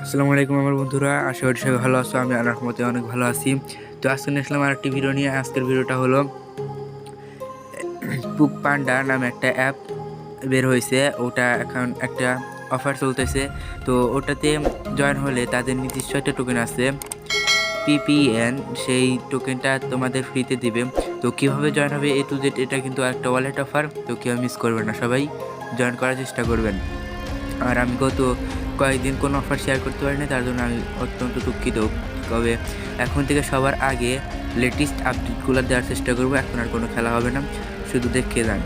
আসসালামু আলাইকুম আমার বন্ধুরা, আশা করি সবাই ভালো আছো। আমি আল্লাহর রহমতে অনেক ভালো আছি। তো আজকে নিয়ে আসলাম আরেকটি ভিডিও নিয়ে। আজকের ভিডিওটা হলো পান্ডা নামে একটা অ্যাপ বের হয়েছে, ওটা এখন একটা অফার চলতেছে। তো ওটাতে জয়েন হলে তাদের নির্দিষ্ট একটা টোকেন আছে পিপিএন, সেই টোকেনটা তোমাদের ফ্রিতে দিবে। তো কীভাবে জয়েন হবে এ টু জেড, এটা কিন্তু একটা ওয়ালেট অফার, তো কেউ মিস করবেন না, সবাই জয়েন করার চেষ্টা করবেন। আর আমি গত কয়েকদিন কোনো অফার শেয়ার করতে পারিনি, তার জন্য আমি অত্যন্ত দুঃখিত। তবে এখন থেকে সবার আগে লেটেস্ট আপডেটগুলো দেওয়ার চেষ্টা করবো। এখন আর কোনো খেলা হবে না, শুধু দেখে যান।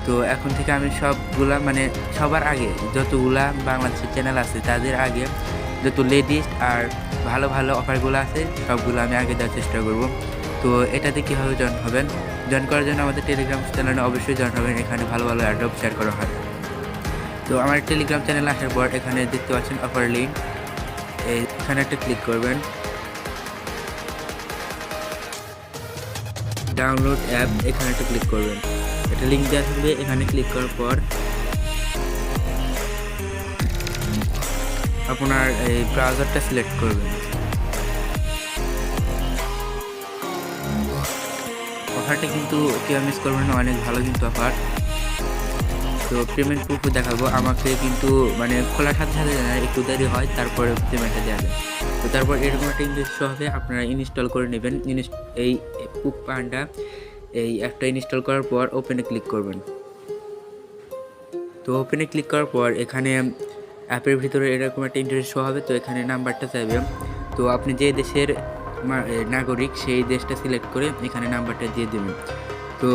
তো এখন থেকে আমি সবগুলা মানে সবার আগে যতগুলা বাংলাদেশের চ্যানেল আছে তাদের আগে যত লেটেস্ট আর ভালো ভালো অফারগুলো আছে সবগুলো আমি আগে দেওয়ার চেষ্টা করব। তো এটাতে কীভাবে জয়েন হবেন? জয়েন করার জন্য আমাদের টেলিগ্রাম চ্যানেলে অবশ্যই জয়েন হবেন। এখানে ভালো ভালো এয়ারড্রপ শেয়ার করা হয়। তো আমার টেলিগ্রাম চ্যানেলে আসার পর এখানে দেখতে পাচ্ছেন অফার লিঙ্ক, এখানে একটা ক্লিক করবেন। ডাউনলোড অ্যাপ, এখানে একটা ক্লিক করবেন। এটা লিঙ্ক দেওয়া থাকবে, এখানে ক্লিক করার পর আপনার এই ব্রাউজারটা সিলেক্ট করবেন। অফারটা কিন্তু কেউ মিস করবেন না, অনেক ভালো কিন্তু অফার। তো পেমেন্ট প্রুফও দেখাবো। আমাকে কিন্তু মানে খোলার সাথে সাথে একটু দেরি হয়, তারপরে পেমেন্টটা দেওয়া যায়। তো তারপর এরকম একটা ইনস্টল হবে, আপনারা ইনস্টল করে নেবেন। এই পান্ডা এই অ্যাপটা ইনস্টল করার পর ওপেনে ক্লিক করবেন। তো ওপেনে ক্লিক করার পর এখানে অ্যাপের ভিতরে এরকম একটা ইন্টারফেস শো হবে। তো এখানে নাম্বারটা চাইবে। তো আপনি যে দেশের নাগরিক সেই দেশটা সিলেক্ট করে এখানে নাম্বারটা দিয়ে দেবেন। তো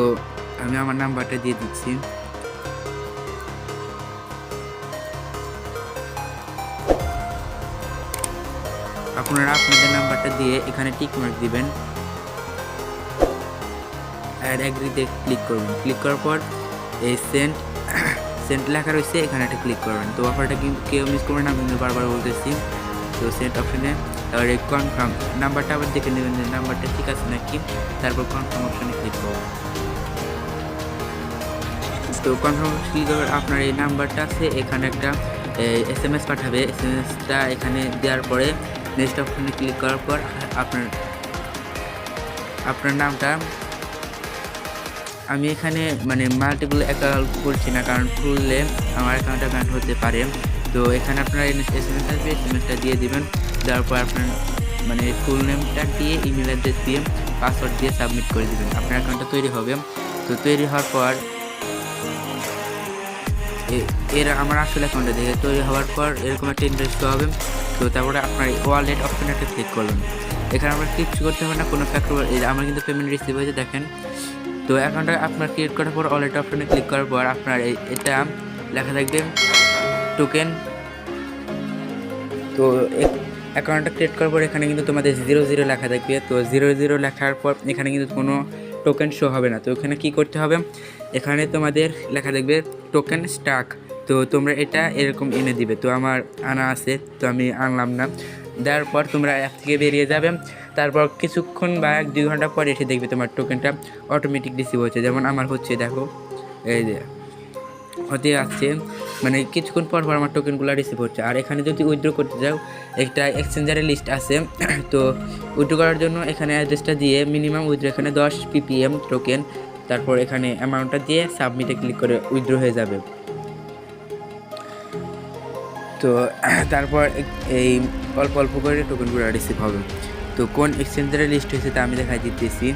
আমি আমার নাম্বারটা দিয়ে দিচ্ছি। আপনারা আপনাদের নাম্বারটা দিয়ে এখানে টিক মার্ক দিবেন আর এগ্রিতে ক্লিক করবেন। ক্লিক করার পর এই সেন্ট লেখা রয়েছে, এখানে একটা ক্লিক করবেন। তো অফারটা কিন্তু কেউ মিস করবেন না, আমি কিন্তু বারবার বলতেছি। তো সেন্ট অপশনে তারপরে কনফার্ম নাম্বারটা আবার দেখে নেবেন যে নাম্বারটা ঠিক আছে নাকি, তারপর কনফার্ম অপশনে ক্লিক করবেন। তো কনফার্ম ক্লিক করে আপনার এই নাম্বারটা আছে, এখানে একটা SMS পাঠাবে। SMSটা এখানে দেওয়ার পরে নেক্সট অপশনে ক্লিক করার পর আপনার নামটা, আমি এখানে মানে মাল্টিপল অ্যাকাউন্ট করছি না, কারণ খুললে আমার অ্যাকাউন্টটা ব্যান হতে পারে। তো এখানে আপনারা SMS আসবে, SMSটা দিয়ে দিবেন। দেওয়ার পর আপনার মানে ফুল নেমটা দিয়ে ইমেল অ্যাড্রেস দিয়ে পাসওয়ার্ড দিয়ে সাবমিট করে দিবেন, আপনার অ্যাকাউন্টটা তৈরি হবে। তো তৈরি হওয়ার পর আমার আসলে অ্যাকাউন্টে দেখে তৈরি হওয়ার পর এরকম একটা ইন্টারেস্ট হবে। তো তারপরে আপনার ওয়ালেট অপশনে একটা ক্লিক করবেন। এখানে আমরা কিছু করতে হবে না, কোনো ফ্যাক্টর আমার কিন্তু পেমেন্ট রিসিভ হয়েছে দেখেন। তো অ্যাকাউন্টটা আপনার ক্রিয়েট করার পর ওয়ালেট অপশনে ক্লিক করার পর আপনার এটা লেখা থাকবে টোকেন। তো অ্যাকাউন্টটা ক্রিয়েট করার পর এখানে কিন্তু তোমাদের 00 লেখা থাকবে। তো 00 লেখার পর এখানে কিন্তু কোনো টোকেন শো হবে না। তো এখানে কি করতে হবে, এখানে তোমাদের লেখা থাকবে টোকেন স্টাক। তো তোমরা এটা এরকম এনে দিবে। তো আমার আনা আছে, তো আমি আনলাম না। দেওয়ার পর তোমরা অ্যাপ থেকে বেরিয়ে যাবে। তারপর কিছুক্ষণ বা 1-2 ঘন্টা পর এসে দেখবে তোমার টোকেনটা অটোমেটিক রিসিভ হচ্ছে। যেমন আমার হচ্ছে, দেখো এই যে হতে আসছে, মানে কিছুক্ষণ পর পর আমার টোকেনগুলো রিসিভ হচ্ছে। আর এখানে যদি উইথড্র করতে যাও, একটা এক্সচেঞ্জারের লিস্ট আছে। তো উইথড্র করার জন্য এখানে অ্যাড্রেসটা দিয়ে মিনিমাম উইথড্র এখানে 10 ppm টোকেন, তারপর এখানে অ্যামাউন্টটা দিয়ে সাবমিটে ক্লিক করে উইথড্র হয়ে যাবে। তো তারপর এই অল্প অল্প করে টোকেনগুলো রিসিভ হবে। তো কোন এক্সচেঞ্জারের লিস্ট হয়েছে তা আমি দেখাই দিতেছি।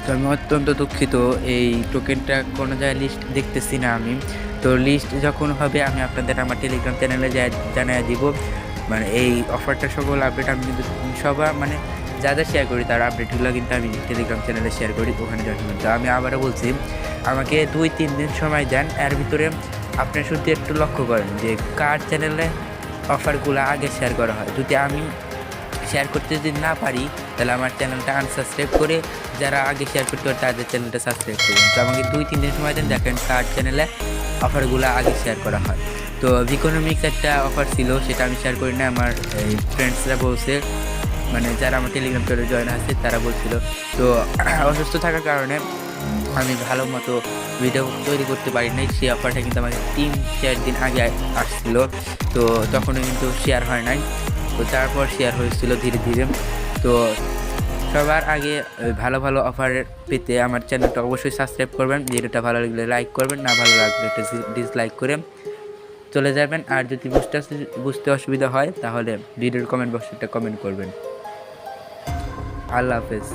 তো আমি অত্যন্ত দুঃখিত, এই টোকেনটা কোনো জায়গায় লিস্ট দেখতেছি না আমি। তো লিস্ট যখন হবে আমি আপনাদের আমার টেলিগ্রাম চ্যানেলে জানিয়ে দিব। মানে এই অফারটা সকল আপডেট আমি কিন্তু সবার মানে যা যা শেয়ার করি তার আপডেটগুলো কিন্তু আমি টেলিগ্রাম চ্যানেলে শেয়ার করি, ওখানে জয়েন করবেন। তো আমি আবারও বলছি, আমাকে 2-3 দিন সময় দেন। এর ভিতরে আপনি শুধু একটু লক্ষ্য করেন যে কার চ্যানেলে অফারগুলো আগে শেয়ার করা হয়। যদি আমি শেয়ার করতে যদি না পারি, তাহলে আমার চ্যানেলটা আনসাবস্ক্রাইব করে যারা আগে শেয়ার করতে পারে তাদের চ্যানেলটা সাবস্ক্রাইব করবেন। তো আমাকে 2-3 দিন সময় দেন, দেখেন কার চ্যানেলে অফারগুলো আগে শেয়ার করা হয়। তো ইকোনমিক্স একটা অফার ছিল, সেটা আমি শেয়ার করি না। আমার এই ফ্রেন্ডসরা বলছে, মানে যারা আমার টেলিগ্রাম চ্যানেলে জয়েন আছে তারা বলছিল। তো অসুস্থ থাকার কারণে আমি ভালো মতো ভিডিও তৈরি করতে পারি নাই। সেই অফারটা কিন্তু আমাকে 3-4 দিন আগে আসছিল, তো তখনও কিন্তু শেয়ার হয় নাই। তো তারপর শেয়ার হয়েছিল ধীরে ধীরে। তো সবার আগে ভালো ভালো অফার পেতে আমার চ্যানেলটা অবশ্যই সাবস্ক্রাইব করবেন। ভিডিওটা ভালো লাগলে লাইক করবেন, না ভালো লাগলে একটা ডিসলাইক করে চলে যাবেন। আর যদি বুঝতে অসুবিধা হয় তাহলে ভিডিওর কমেন্ট বক্সে একটা কমেন্ট করবেন। আল্লাহ হাফেজ।